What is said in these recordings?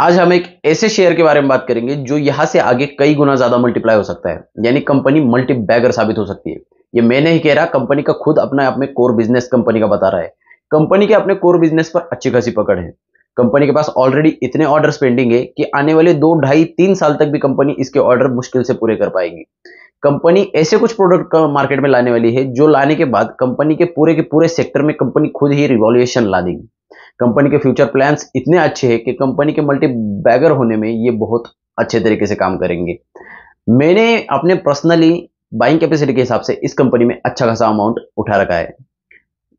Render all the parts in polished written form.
आज हम एक ऐसे शेयर के बारे में बात करेंगे जो यहां से आगे कई गुना ज्यादा मल्टीप्लाई हो सकता है, यानी कंपनी मल्टी बैगर साबित हो सकती है। ये मैं नहीं कह रहा, कंपनी का खुद अपने आप में कोर बिजनेस कंपनी का बता रहा है। कंपनी के अपने कोर बिजनेस पर अच्छी खासी पकड़ है। कंपनी के पास ऑलरेडी इतने ऑर्डर्स पेंडिंग है कि आने वाले 2, 2.5, 3 साल तक भी कंपनी इसके ऑर्डर मुश्किल से पूरे कर पाएगी। कंपनी ऐसे कुछ प्रोडक्ट मार्केट में लाने वाली है जो लाने के बाद कंपनी के पूरे सेक्टर में कंपनी खुद ही रिवॉल्यूशन ला देगी। कंपनी के फ्यूचर प्लान्स इतने अच्छे हैं कि कंपनी के मल्टी बैगर होने में ये बहुत अच्छे तरीके से काम करेंगे। मैंने अपने पर्सनली बाइंग कैपेसिटी के हिसाब से इस कंपनी में अच्छा खासा अमाउंट उठा रखा है।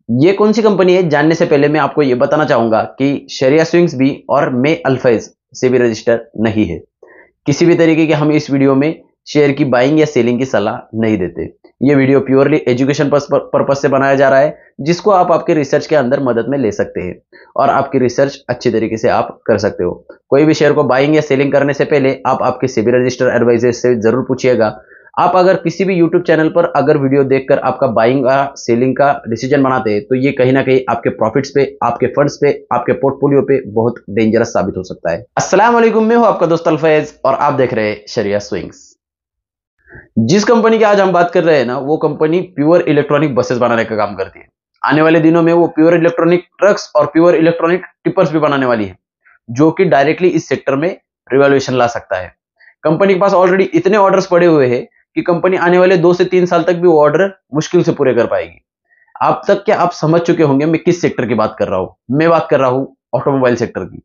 ये कौन सी कंपनी है जानने से पहले मैं आपको ये बताना चाहूंगा कि शरिया स्विंग्स भी और मे अल्फाइज से भी रजिस्टर नहीं है। किसी भी तरीके के हम इस वीडियो में शेयर की बाइंग या सेलिंग की सलाह नहीं देते। ये वीडियो प्योरली एजुकेशन पर्पज से बनाया जा रहा है, जिसको आप आपके रिसर्च के अंदर मदद में ले सकते हैं और आपकी रिसर्च अच्छी तरीके से आप कर सकते हो। कोई भी शेयर को बाइंग या सेलिंग करने से पहले आप आपके सेबी रजिस्टर एडवाइजर से जरूर पूछिएगा। आप अगर किसी भी यूट्यूब चैनल पर अगर वीडियो देखकर आपका बाइंग या सेलिंग का डिसीजन बनाते हैं तो ये कहीं ना कहीं आपके प्रॉफिट्स पे, आपके फंड्स पे, आपके पोर्टफोलियो पे बहुत डेंजरस साबित हो सकता है। अस्सलाम वालेकुम, मैं हूं आपका दोस्त अल्फैज और आप देख रहे हैं शरिया स्विंग्स। जिस कंपनी की आज हम बात कर रहे हैं ना, वो कंपनी प्योर इलेक्ट्रॉनिक बसेस बनाने का काम करती है। आने वाले दिनों में वो प्योर इलेक्ट्रॉनिक ट्रक्स और प्योर इलेक्ट्रॉनिक टिपर्स भी बनाने वाली है, जो कि डायरेक्टली इस सेक्टर में रिवॉल्यूशन ला सकता है। कंपनी के पास ऑलरेडी इतने ऑर्डर्स पड़े हुए हैं कि कंपनी आने वाले 2 से 3 साल तक भी वो ऑर्डर मुश्किल से पूरे कर पाएगी। अब तक क्या आप समझ चुके होंगे मैं किस सेक्टर की बात कर रहा हूं। मैं बात कर रहा हूं ऑटोमोबाइल सेक्टर की।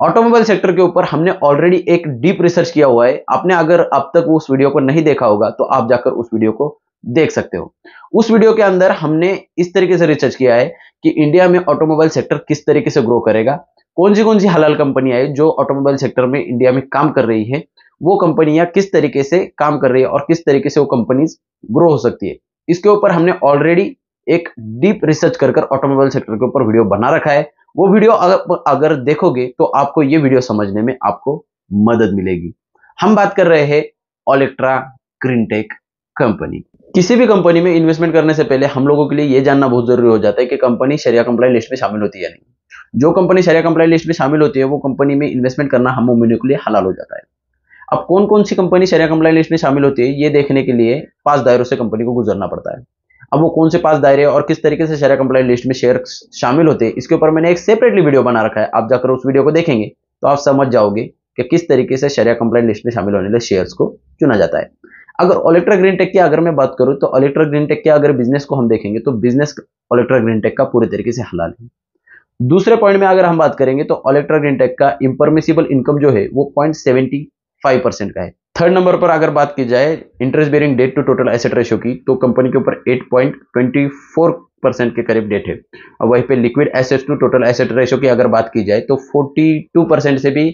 ऑटोमोबाइल सेक्टर के ऊपर हमने ऑलरेडी एक डीप रिसर्च किया हुआ है। आपने अगर अब तक उस वीडियो को नहीं देखा होगा तो आप जाकर उस वीडियो को देख सकते हो। उस वीडियो के अंदर हमने इस तरीके से रिसर्च किया है कि इंडिया में ऑटोमोबाइल सेक्टर किस तरीके से ग्रो करेगा, कौन सी हलाल कंपनियां है जो ऑटोमोबाइल सेक्टर में इंडिया में काम कर रही है, वो कंपनियां किस तरीके से काम कर रही है और किस तरीके से वो कंपनीज ग्रो हो सकती है। इसके ऊपर हमने ऑलरेडी एक डीप रिसर्च कर ऑटोमोबाइल सेक्टर के ऊपर वीडियो बना रखा है। वो वीडियो अगर देखोगे तो आपको ये वीडियो समझने में आपको मदद मिलेगी। हम बात कर रहे हैं ओलेक्ट्रा ग्रीनटेक कंपनी। किसी भी कंपनी में इन्वेस्टमेंट करने से पहले हम लोगों के लिए यह जानना बहुत जरूरी हो जाता है कि कंपनी शरिया कंप्लायंट लिस्ट में शामिल होती है या नहीं। जो कंपनी शरिया कंप्लायंट लिस्ट में शामिल होती है वो कंपनी में इन्वेस्टमेंट करना हम मुमिनों के लिए हलाल हो जाता है। अब कौन कौन सी कंपनी शरिया कंप्लायंट लिस्ट में शामिल होती है ये देखने के लिए 5 दायरों से कंपनी को गुजरना पड़ता है। अब वो कौन से 5 दायरे और किस तरीके से शरिया कंप्लायंट लिस्ट में शेयर शामिल होते हैं, इसके ऊपर मैंने एक सेपरेटली वीडियो बना रखा है। आप जाकर उस वीडियो को देखेंगे तो आप समझ जाओगे कि किस तरीके से शरिया कंप्लायंट लिस्ट में शामिल होने वाले शेयर्स को चुना जाता है। अगर ओलेक्ट्रा ग्रीनटेक की अगर मैं बात करूं तो ओलेक्ट्रा ग्रीनटेक के अगर बिजनेस को हम देखेंगे तो बिजनेस ओलेक्ट्रा ग्रीनटेक का पूरे तरीके से हलाल है। दूसरे पॉइंट में अगर हम बात करेंगे तो ओलेक्ट्रा ग्रीनटेक का इम्परमिसिबल इनकम जो है वो 0.75% का है। थर्ड नंबर पर अगर बात की जाए interest bearing debt to total asset ratio की, तो कंपनी के ऊपर 8.24% के करीब डेट है। और वहीं पे liquid assets to total asset ratio की अगर बात की जाए तो 42% से भी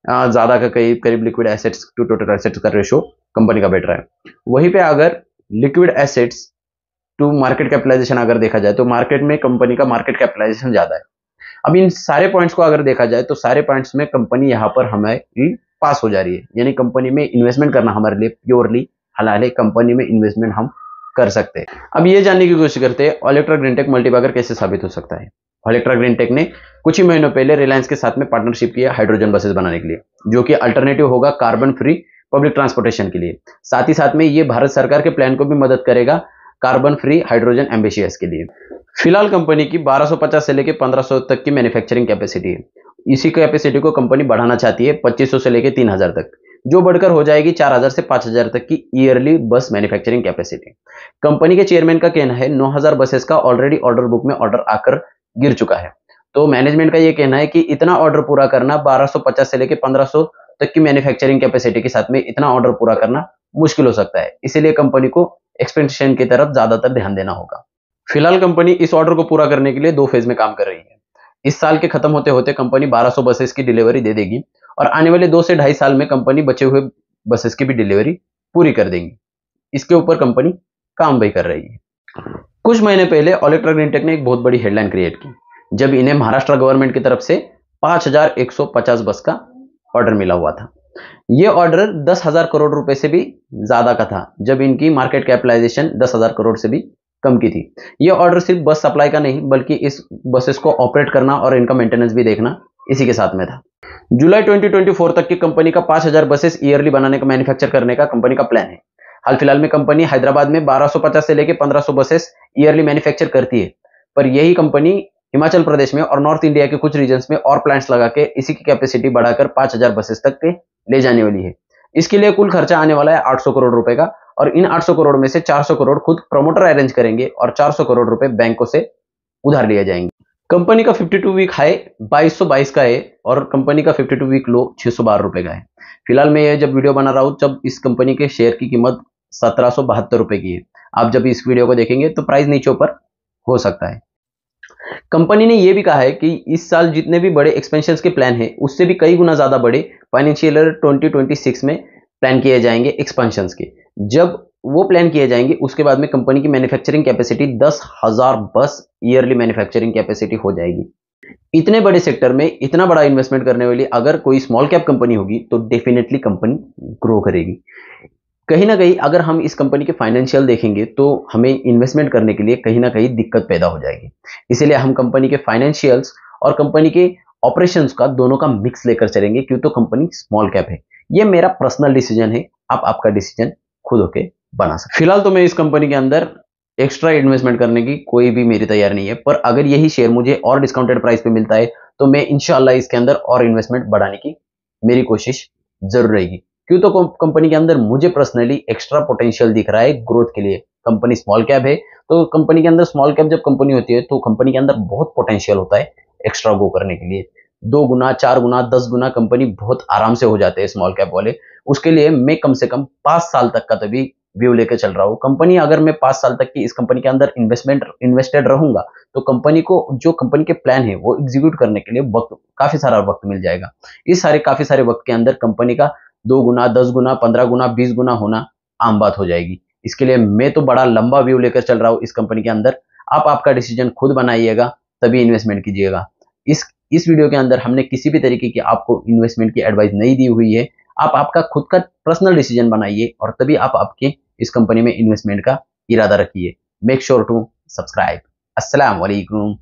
ज्यादा का करीब liquid assets to total assets का रेशियो कंपनी का बैठ रहा है। वहीं पे अगर liquid assets to market capitalization अगर देखा जाए तो मार्केट में कंपनी का मार्केट कैपिटलाइजेशन ज्यादा है। अब इन सारे पॉइंट्स को अगर देखा जाए तो सारे पॉइंट्स में कंपनी यहाँ पर हमें पास हो जा रही है, यानी कंपनी में इन्वेस्टमेंट करना हमारे लिए प्योरली हलाल है। कंपनी में इन्वेस्टमेंट हम कर सकते हैं। अब ये जानने की कोशिश करते हैं ओलेक्ट्रा ग्रीनटेक मल्टीबैगर कैसे साबित हो सकता है। ओलेक्ट्रा ग्रीनटेक ने कुछ ही महीनों पहले रिलायंस के साथ में पार्टनरशिप किया हाइड्रोजन बसेस बनाने के लिए, जो कि अल्टरनेटिव होगा कार्बन फ्री पब्लिक ट्रांसपोर्टेशन के लिए। साथ ही साथ में ये भारत सरकार के प्लान को भी मदद करेगा कार्बन फ्री हाइड्रोजन एम्बिशियस के लिए। फिलहाल कंपनी की 1250 से लेकर 1500 तक की मैन्युफैक्चरिंग कैपेसिटी है। इसी कैपेसिटी को कंपनी बढ़ाना चाहती है 2500 से लेकर 3000 तक, जो बढ़कर हो जाएगी 4000 से 5000 तक की ईयरली बस मैन्युफैक्चरिंग कैपेसिटी। कंपनी के चेयरमैन का कहना है 9000 बसेस का ऑलरेडी ऑर्डर बुक में ऑर्डर आकर गिर चुका है। तो मैनेजमेंट का यह कहना है कि इतना ऑर्डर पूरा करना 1250 से लेकर 1500 तक की मैन्युफैक्चरिंग कैपेसिटी के साथ में इतना ऑर्डर पूरा करना मुश्किल हो सकता है। इसीलिए कंपनी को एक्सपेंशन की तरफ ज्यादातर ध्यान देना होगा। फिलहाल कंपनी इस ऑर्डर को पूरा करने के लिए 2 फेज में काम कर रही है। इस साल के खत्म होते होते कंपनी 1200 बसेस की डिलीवरी दे देगी और आने वाले 2 से 2.5 साल में कंपनी बचे हुए बसेस की भी डिलीवरी पूरी कर देंगी। इसके ऊपर कंपनी काम भी कर रही है। कुछ महीने पहले ओलेक्ट्रा ग्रीनटेक ने एक बहुत बड़ी हेडलाइन क्रिएट की जब इन्हें महाराष्ट्र गवर्नमेंट की तरफ से 5150 बस का ऑर्डर मिला हुआ था। यह ऑर्डर 10,000 करोड़ रुपए से भी ज्यादा का था, जब इनकी मार्केट कैपिटलाइजेशन 10,000 करोड़ से भी कम की थी। यह ऑर्डर सिर्फ बस सप्लाई का नहीं बल्कि इस बसेस को ऑपरेट करना और इनका मेंटेनेंस भी देखना इसी के साथ में था। जुलाई 2024 तक की कंपनी का 5000 बसेस ईयरली बनाने का, मैन्युफैक्चर करने का कंपनी का प्लान है। हाल फिलहाल में कंपनी हैदराबाद में 1250 से लेकर 1500 बसेस ईयरली मैन्युफैक्चर करती है, पर यही कंपनी हिमाचल प्रदेश में और नॉर्थ इंडिया के कुछ रीजन्स में और प्लांट्स लगा के इसी की कैपेसिटी बढ़ाकर 5000 बसेस तक के ले जाने वाली है। इसके लिए कुल खर्चा आने वाला है 800 करोड़ रुपए का, और इन 800 करोड़ में से 400 करोड़ खुद प्रमोटर अरेंज करेंगे और 400 करोड़ रुपए बैंकों से उधार लिए जाएंगे। कंपनी का 52 वीक हाई 2222 का है और कंपनी का 52 वीक लो 612 रुपए का है। फिलहाल मैं ये जब वीडियो बना रहा हूं, जब इस कंपनी के शेयर की कीमत 1772 रुपए की है। आप जब इस वीडियो को देखेंगे तो प्राइस नीचे ऊपर हो सकता है। कंपनी ने यह भी कहा है कि इस साल जितने भी बड़े एक्सपेंशन के प्लान है उससे भी कई गुना ज्यादा बड़े फाइनेंशियल ईयर 2026 में प्लान किए जाएंगे एक्सपेंशन के। जब वो प्लान किए जाएंगे उसके बाद में कंपनी की मैन्युफैक्चरिंग कैपेसिटी 10,000 बस ईयरली मैन्युफैक्चरिंग कैपेसिटी हो जाएगी। इतने बड़े सेक्टर में इतना बड़ा इन्वेस्टमेंट करने वाली अगर कोई स्मॉल कैप कंपनी होगी तो डेफिनेटली कंपनी ग्रो करेगी। कहीं ना कहीं अगर हम इस कंपनी के फाइनेंशियल देखेंगे तो हमें इन्वेस्टमेंट करने के लिए कहीं ना कहीं दिक्कत पैदा हो जाएगी। इसीलिए हम कंपनी के फाइनेंशियल्स और कंपनी के ऑपरेशंस का दोनों का मिक्स लेकर चलेंगे, क्यों तो कंपनी स्मॉल कैप है। ये मेरा पर्सनल डिसीजन है, आप आपका डिसीजन खुद होके बना सकते। फिलहाल तो मैं इस कंपनी के अंदर एक्स्ट्रा इन्वेस्टमेंट करने की कोई भी मेरी तैयारी नहीं है, पर अगर यही शेयर मुझे और डिस्काउंटेड प्राइस पे मिलता है तो मैं इंशाल्लाह इसके अंदर और इन्वेस्टमेंट बढ़ाने की मेरी कोशिश जरूर रहेगी। क्यों तो कंपनी के अंदर मुझे पर्सनली एक्स्ट्रा पोटेंशियल दिख रहा है ग्रोथ के लिए। कंपनी स्मॉल कैप है तो कंपनी के अंदर, स्मॉल कैप जब कंपनी होती है तो कंपनी के अंदर बहुत पोटेंशियल होता है एक्स्ट्रा ग्रो करने के लिए। 2 गुना, 4 गुना, 10 गुना कंपनी बहुत आराम से हो जाते हैं स्मॉल कैप वाले। उसके लिए मैं कम से कम 5 साल तक का तभी व्यू लेकर चल रहा हूँ। कंपनी, अगर मैं 5 साल तक की इस कंपनी के अंदर इन्वेस्टेड रहूंगा तो कंपनी को जो कंपनी के प्लान है वो एग्जीक्यूट करने के लिए काफी सारा वक्त मिल जाएगा। इस काफी सारे वक्त के अंदर कंपनी का 2 गुना, 10 गुना, 15 गुना, 20 गुना होना आम बात हो जाएगी। इसके लिए मैं तो बड़ा लंबा व्यू लेकर चल रहा हूँ इस कंपनी के अंदर। आप आपका डिसीजन खुद बनाइएगा, तभी इन्वेस्टमेंट कीजिएगा। इस वीडियो के अंदर हमने किसी भी तरीके की आपको इन्वेस्टमेंट की एडवाइस नहीं दी हुई है। आप आपका खुद का पर्सनल डिसीजन बनाइए और तभी आप आपके इस कंपनी में इन्वेस्टमेंट का इरादा रखिए। Make sure to subscribe. अस्सलाम वालेकुम।